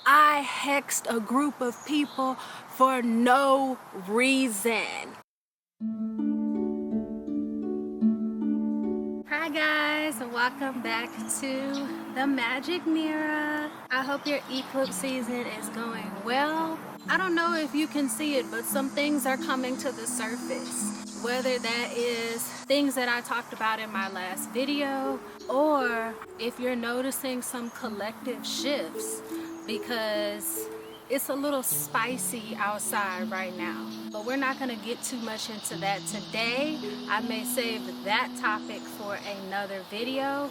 I hexed a group of people for no reason. Hi guys, and welcome back to the Magic Mirror. I hope your eclipse season is going well. I don't know if you can see it, but some things are coming to the surface. Whether that is things that I talked about in my last video, or if you're noticing some collective shifts, because it's a little spicy outside right now. But we're not going to get too much into that today. I may save that topic for another video.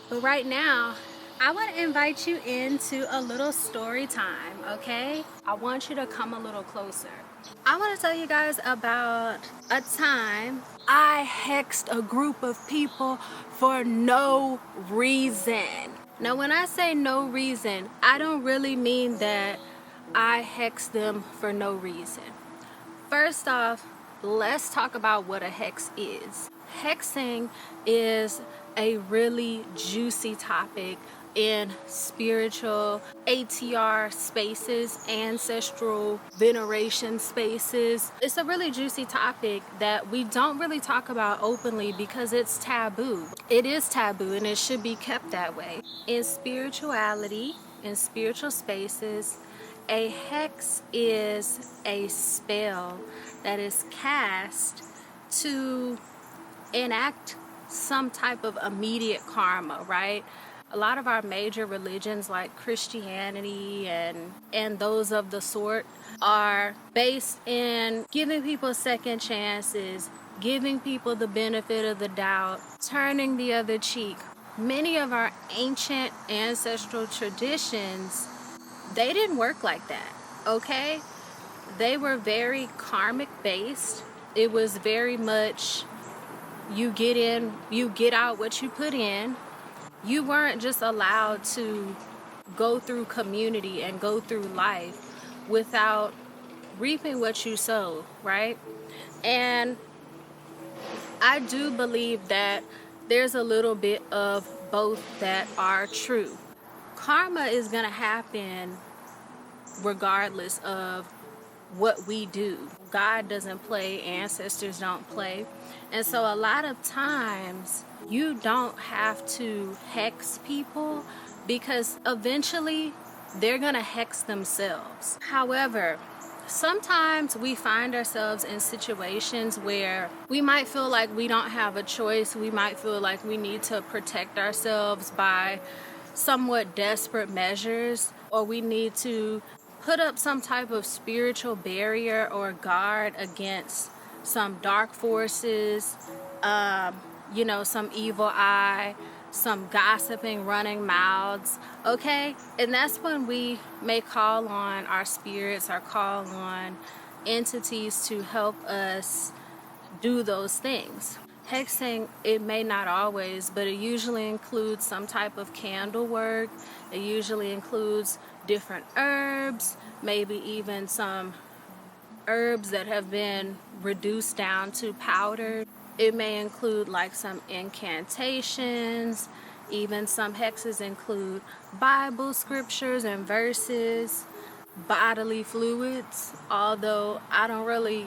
But right now, I want to invite you into a little story time, okay? I want you to come a little closer. I want to tell you guys about a time I hexed a group of people for no reason. Now, when I say no reason, I don't really mean that I hexed them for no reason. First off, let's talk about what a hex is. Hexing is a really juicy topic in spiritual ATR spaces, ancestral veneration spaces. It's a really juicy topic that we don't really talk about openly because it's taboo. It is taboo and it should be kept that way. In spirituality, in spiritual spaces, a hex is a spell that is cast to enact some type of immediate karma, right? A lot of our major religions like Christianity and those of the sort are based in giving people second chances, giving people the benefit of the doubt, turning the other cheek. Many of our ancient ancestral traditions, they didn't work like that, okay? They were very karmic based. It was very much you get in, you get out what you put in. You weren't just allowed to go through community and go through life without reaping what you sow, right? And I do believe that there's a little bit of both that are true. Karma is going to happen regardless of what we do. God doesn't play, ancestors don't play. And so a lot of times you don't have to hex people because eventually they're gonna hex themselves. However, sometimes we find ourselves in situations where we might feel like we don't have a choice. We might feel like we need to protect ourselves by somewhat desperate measures, or we need to put up some type of spiritual barrier or guard against some dark forces, some evil eye, some gossiping, running mouths, okay? And that's when we may call on our spirits or call on entities to help us do those things. Hexing, it may not always, but it usually includes some type of candle work. It usually includes different herbs, maybe even some herbs that have been reduced down to powder. It may include like some incantations. Even some hexes include Bible scriptures and verses, bodily fluids, although I don't really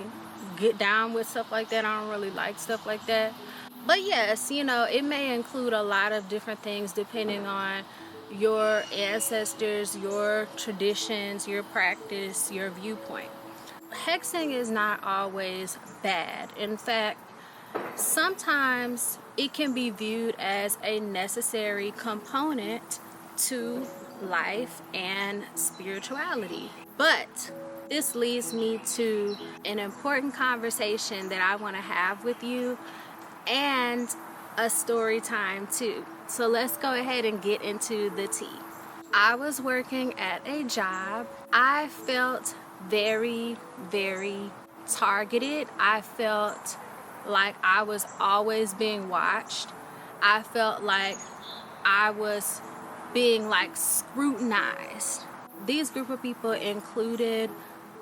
get down with stuff like that. I don't really like stuff like that. But yes, it may include a lot of different things depending on your ancestors, your traditions, your practice, your viewpoint. Hexing is not always bad. In fact, sometimes it can be viewed as a necessary component to life and spirituality. But this leads me to an important conversation that I want to have with you and a story time too. So let's go ahead and get into the tea. I was working at a job. I felt very, very targeted. I felt like I was always being watched. I felt like I was being scrutinized. These group of people included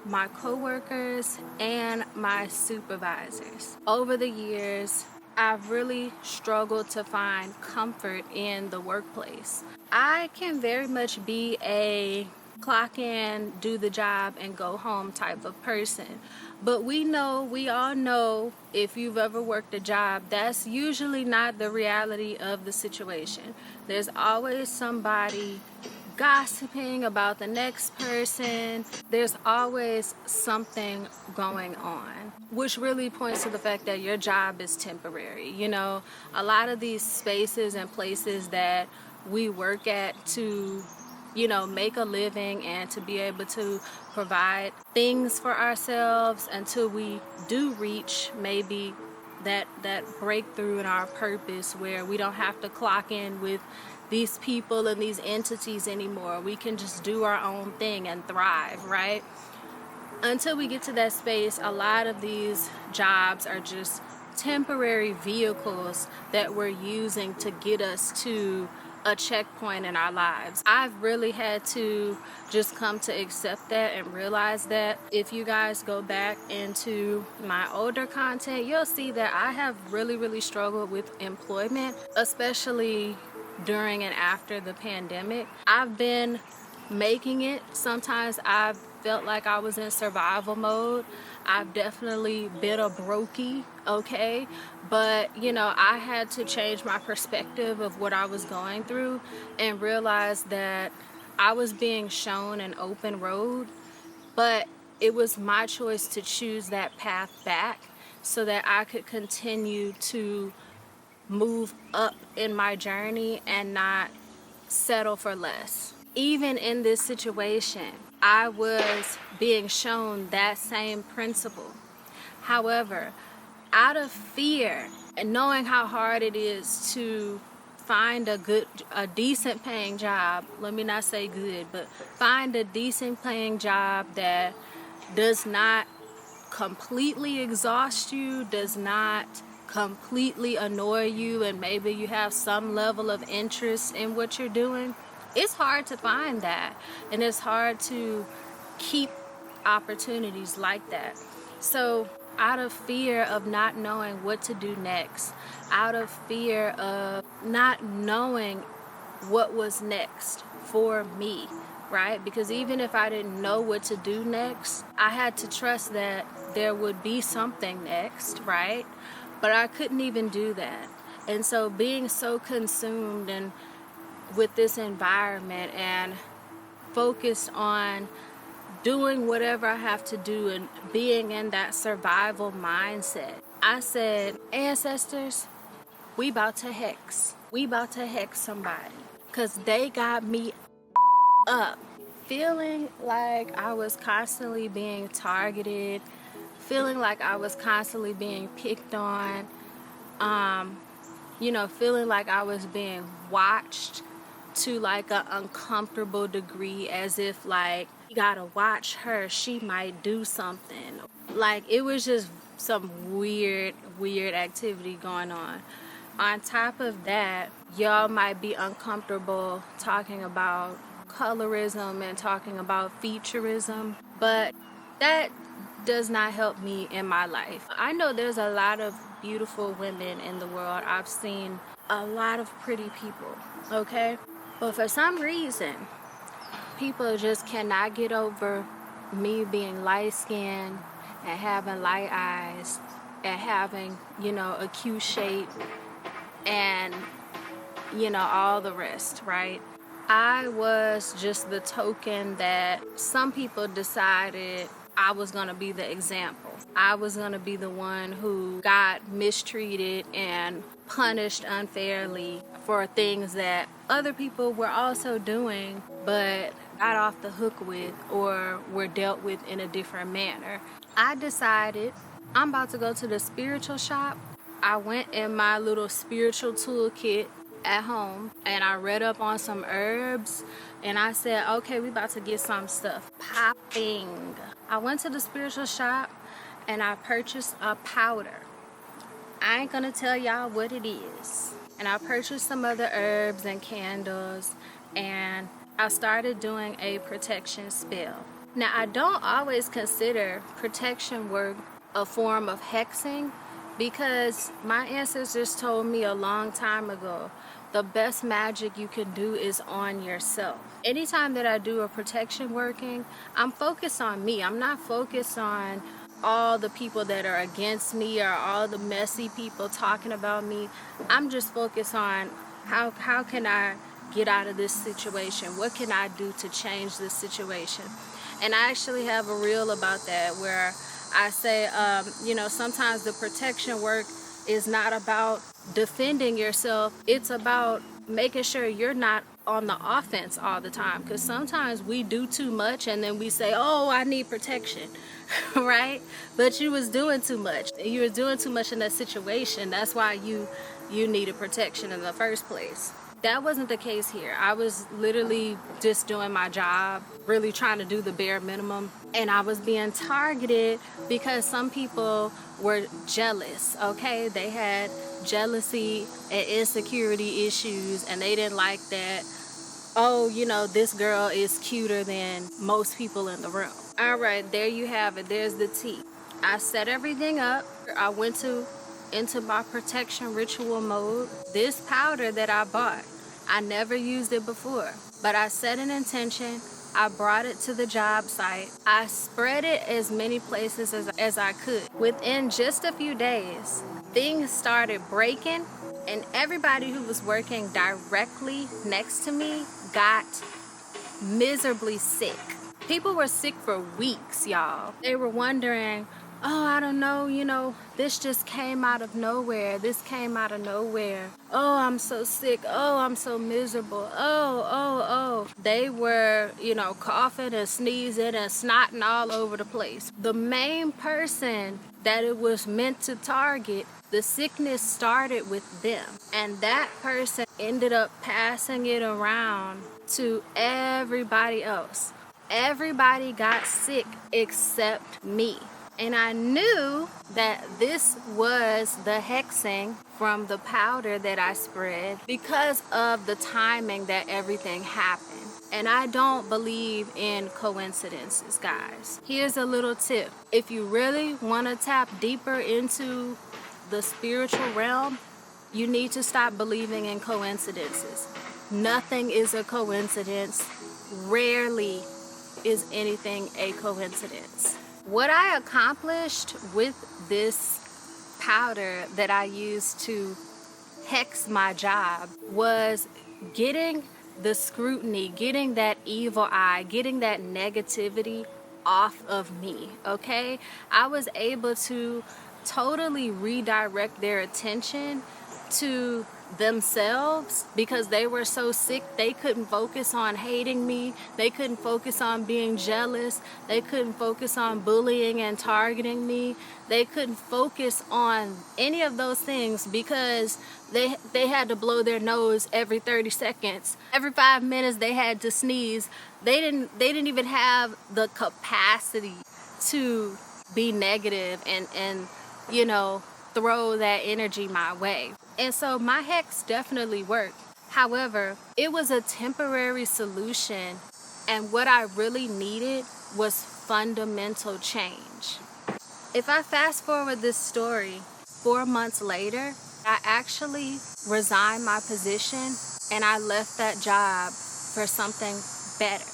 my coworkers and my supervisors. Over the years, I've really struggled to find comfort in the workplace. I can very much be a clock in, do the job, and go home type of person. But we all know, if you've ever worked a job, that's usually not the reality of the situation. There's always somebody gossiping about the next person. There's always something going on, which really points to the fact that your job is temporary. You know, a lot of these spaces and places that we work at to, you know, make a living and to be able to provide things for ourselves until we do reach maybe that breakthrough in our purpose, where we don't have to clock in with these people and these entities anymore. We can just do our own thing and thrive, right? Until we get to that space, a lot of these jobs are just temporary vehicles that we're using to get us to a checkpoint in our lives. I've really had to just come to accept that and realize that. If you guys go back into my older content, you'll see that I have really struggled with employment, especially during and after the pandemic. I've been making it. Sometimes I've felt like I was in survival mode. I've definitely been a brokey, okay? But, you know, I had to change my perspective of what I was going through and realize that I was being shown an open road, but it was my choice to choose that path back so that I could continue to move up in my journey and not settle for less. Even in this situation, I was being shown that same principle. However, out of fear and knowing how hard it is to find a decent paying job, let me not say good, but find a decent paying job that does not completely exhaust you, does not completely annoy you, and maybe you have some level of interest in what you're doing. It's hard to find that, and it's hard to keep opportunities like that. So out of fear of not knowing what to do next, out of fear of not knowing what was next for me, right? Because even if I didn't know what to do next, I had to trust that there would be something next, right? But I couldn't even do that. And so being so consumed and with this environment and focused on doing whatever I have to do and being in that survival mindset, I said, ancestors, we about to hex. We about to hex somebody, because they got me up. Feeling like I was constantly being targeted, feeling like I was constantly being picked on, feeling like I was being watched to like an uncomfortable degree, as if like, you gotta watch her, she might do something. Like, it was just some weird activity going on. On top of that, y'all might be uncomfortable talking about colorism and talking about featureism, but that does not help me in my life. I know there's a lot of beautiful women in the world. I've seen a lot of pretty people, okay? But for some reason, people just cannot get over me being light-skinned and having light eyes and having, a cute shape and, all the rest, right? I was just the token that some people decided I was going to be the example. I was going to be the one who got mistreated and punished unfairly for things that other people were also doing, but got off the hook with or were dealt with in a different manner. I decided I'm about to go to the spiritual shop. I went in my little spiritual toolkit at home and I read up on some herbs and I said, okay, we about to get some stuff popping. I went to the spiritual shop and I purchased a powder. I ain't gonna tell y'all what it is. And I purchased some other herbs and candles and I started doing a protection spell. Now, I don't always consider protection work a form of hexing, because my ancestors told me a long time ago, the best magic you can do is on yourself. Anytime that I do a protection working, I'm focused on me. I'm not focused on all the people that are against me or all the messy people talking about me. I'm just focused on how can I get out of this situation? What can I do to change this situation? And I actually have a reel about that where I say, sometimes the protection work is not about defending yourself. It's about making sure you're not on the offense all the time, because sometimes we do too much and then we say, oh, I need protection. Right? But you was doing too much. You were doing too much in that situation. That's why you needed protection in the first place. That wasn't the case here. I was literally just doing my job, really trying to do the bare minimum. And I was being targeted because some people were jealous, okay? They had jealousy and insecurity issues, and they didn't like that. Oh, this girl is cuter than most people in the room. All right, there you have it. There's the tea. I set everything up. I went into my protection ritual mode. This powder that I bought, I never used it before, but I set an intention. I brought it to the job site. I spread it as many places as I could. Within just a few days, things started breaking, and everybody who was working directly next to me got miserably sick. People were sick for weeks, y'all. They were wondering, oh, I don't know, this just came out of nowhere. This came out of nowhere. Oh, I'm so sick. Oh, I'm so miserable. Oh. They were, coughing and sneezing and snotting all over the place. The main person that it was meant to target, the sickness started with them. And that person ended up passing it around to everybody else. Everybody got sick except me. And I knew that this was the hexing from the powder that I spread because of the timing that everything happened. And I don't believe in coincidences, guys. Here's a little tip. If you really want to tap deeper into the spiritual realm, you need to stop believing in coincidences. Nothing is a coincidence. Rarely is anything a coincidence. What I accomplished with this powder that I used to hex my job was getting the scrutiny, getting that evil eye, getting that negativity off of me, okay? I was able to totally redirect their attention to themselves because they were so sick. They couldn't focus on hating me. They couldn't focus on being jealous. They couldn't focus on bullying and targeting me. They couldn't focus on any of those things because they had to blow their nose every 30 seconds. Every 5 minutes they had to sneeze. They didn't even have the capacity to be negative and throw that energy my way. And so my hex definitely worked. However, it was a temporary solution, and what I really needed was fundamental change. If I fast forward this story, 4 months later, I actually resigned my position and I left that job for something better.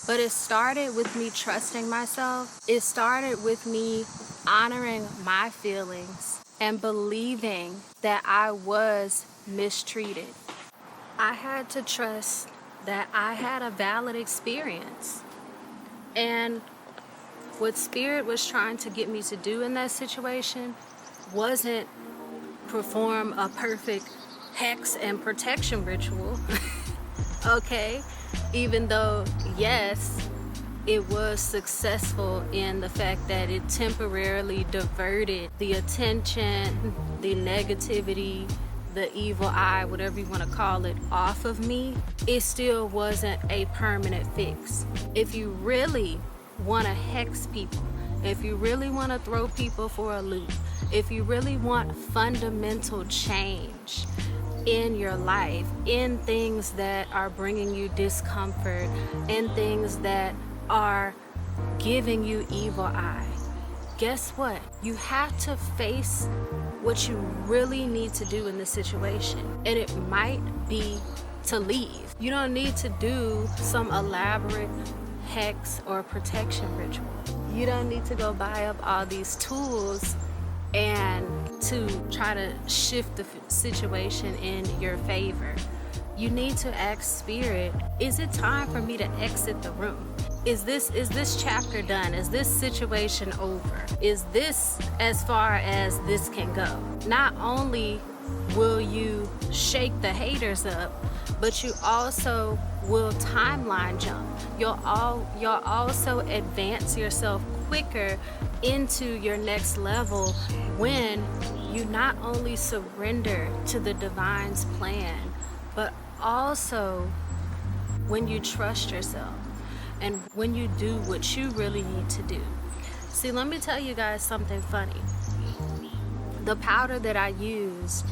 But it started with me trusting myself. It started with me honoring my feelings and believing that I was mistreated. I had to trust that I had a valid experience. And what Spirit was trying to get me to do in that situation wasn't perform a perfect hex and protection ritual, okay? Even though, yes, it was successful in the fact that it temporarily diverted the attention, the negativity, the evil eye, whatever you want to call it, off of me. It still wasn't a permanent fix. If you really want to hex people, if you really want to throw people for a loop, if you really want fundamental change in your life, in things that are bringing you discomfort, in things that are giving you evil eye, guess what? You have to face what you really need to do in this situation. And it might be to leave. You don't need to do some elaborate hex or protection ritual. You don't need to go buy up all these tools and to try to shift the situation in your favor. You need to ask Spirit, is it time for me to exit the room? Is this chapter done? Is this situation over? Is this as far as this can go? Not only will you shake the haters up, but you also will timeline jump. You'll also advance yourself quicker into your next level when you not only surrender to the divine's plan, but also when you trust yourself and when you do what you really need to do. See, let me tell you guys something funny. The powder that I used,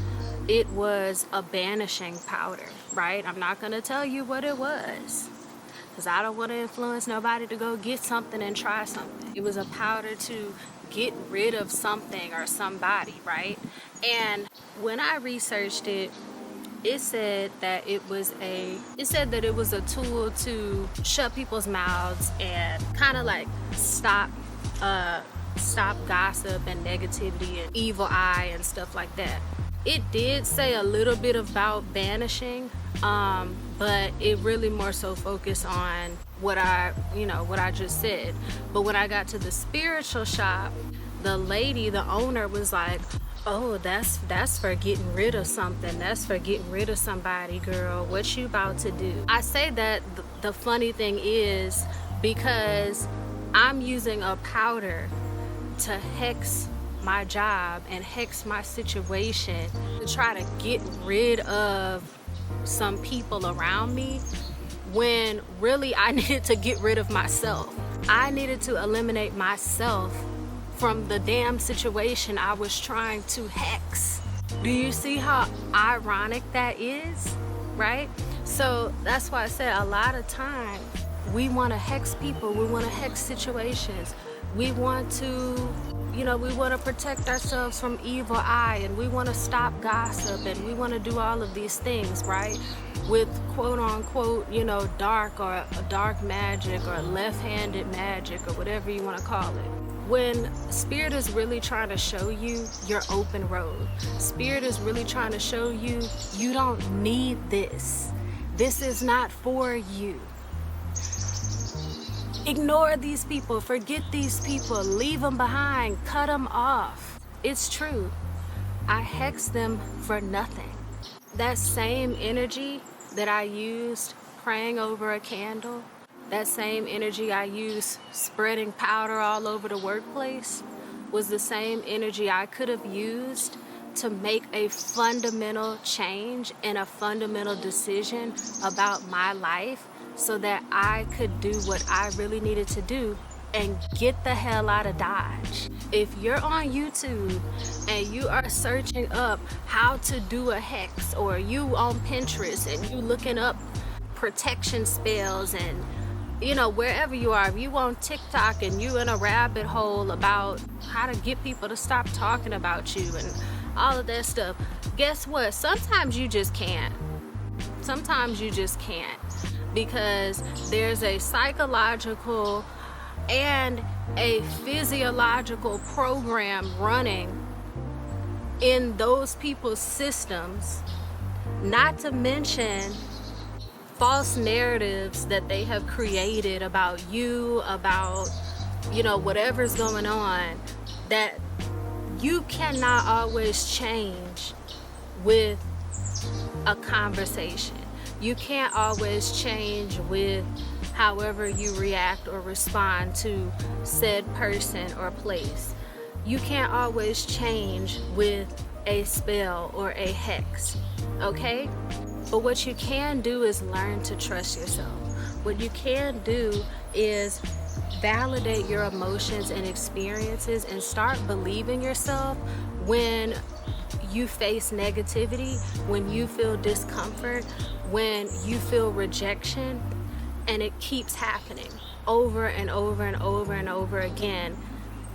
it was a banishing powder, right? I'm not gonna tell you what it was, because I don't want to influence nobody to go get something and try something. It was a powder to get rid of something or somebody, right? And when I researched it, it said that it was a tool to shut people's mouths and kind of like stop gossip and negativity and evil eye and stuff like that. It did say a little bit about banishing, but it really more so focused on what I just said. But when I got to the spiritual shop, the lady, the owner, was like, oh, that's for getting rid of something. That's for getting rid of somebody, girl. What you about to do? I say that the funny thing is because I'm using a powder to hex my job and hex my situation to try to get rid of some people around me, when really I needed to get rid of myself. I needed to eliminate myself from the damn situation I was trying to hex. Do you see how ironic that is, right? So that's why I said a lot of times we want to hex people, we want to hex situations, we want to protect ourselves from evil eye, and we want to stop gossip, and we want to do all of these things, right? With quote unquote, dark or dark magic or left-handed magic or whatever you want to call it. When Spirit is really trying to show you your open road, Spirit is really trying to show you, you don't need this. This is not for you. Ignore these people, forget these people, leave them behind, cut them off. It's true. I hexed them for nothing. That same energy that I used praying over a candle, that same energy I used spreading powder all over the workplace, was the same energy I could have used to make a fundamental change and a fundamental decision about my life, so that I could do what I really needed to do and get the hell out of Dodge. If you're on YouTube and you are searching up how to do a hex, or you on Pinterest and you looking up protection spells, and wherever you are, if you on TikTok and you in a rabbit hole about how to get people to stop talking about you and all of that stuff, guess what? Sometimes you just can't. Because there's a psychological and a physiological program running in those people's systems, not to mention false narratives that they have created about you, about whatever's going on, that you cannot always change with a conversation. You can't always change with however you react or respond to said person or place. You can't always change with a spell or a hex, okay? But what you can do is learn to trust yourself. What you can do is validate your emotions and experiences and start believing yourself when you face negativity, when you feel discomfort, when you feel rejection, and it keeps happening over and over and over and over again.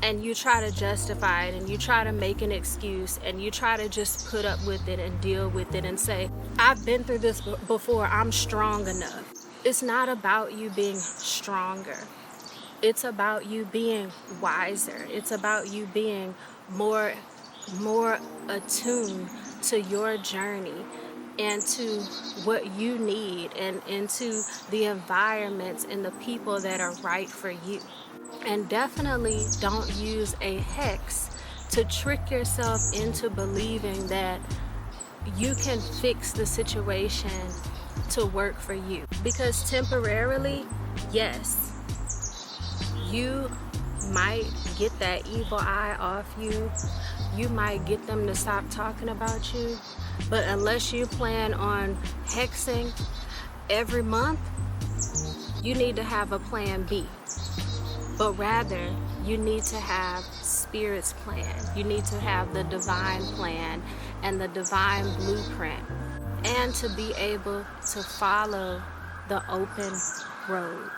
and you try to justify it, and you try to make an excuse, and you try to just put up with it and deal with it and say, I've been through this before, I'm strong enough. It's not about you being stronger. It's about you being wiser. It's about you being more attuned to your journey and to what you need, and into the environments and the people that are right for you. And definitely don't use a hex to trick yourself into believing that you can fix the situation to work for you. Because temporarily, yes, you might get that evil eye off you. You might get them to stop talking about you. But unless you plan on hexing every month, you need to have a plan B. But rather, you need to have Spirit's plan. You need to have the divine plan and the divine blueprint, and to be able to follow the open road.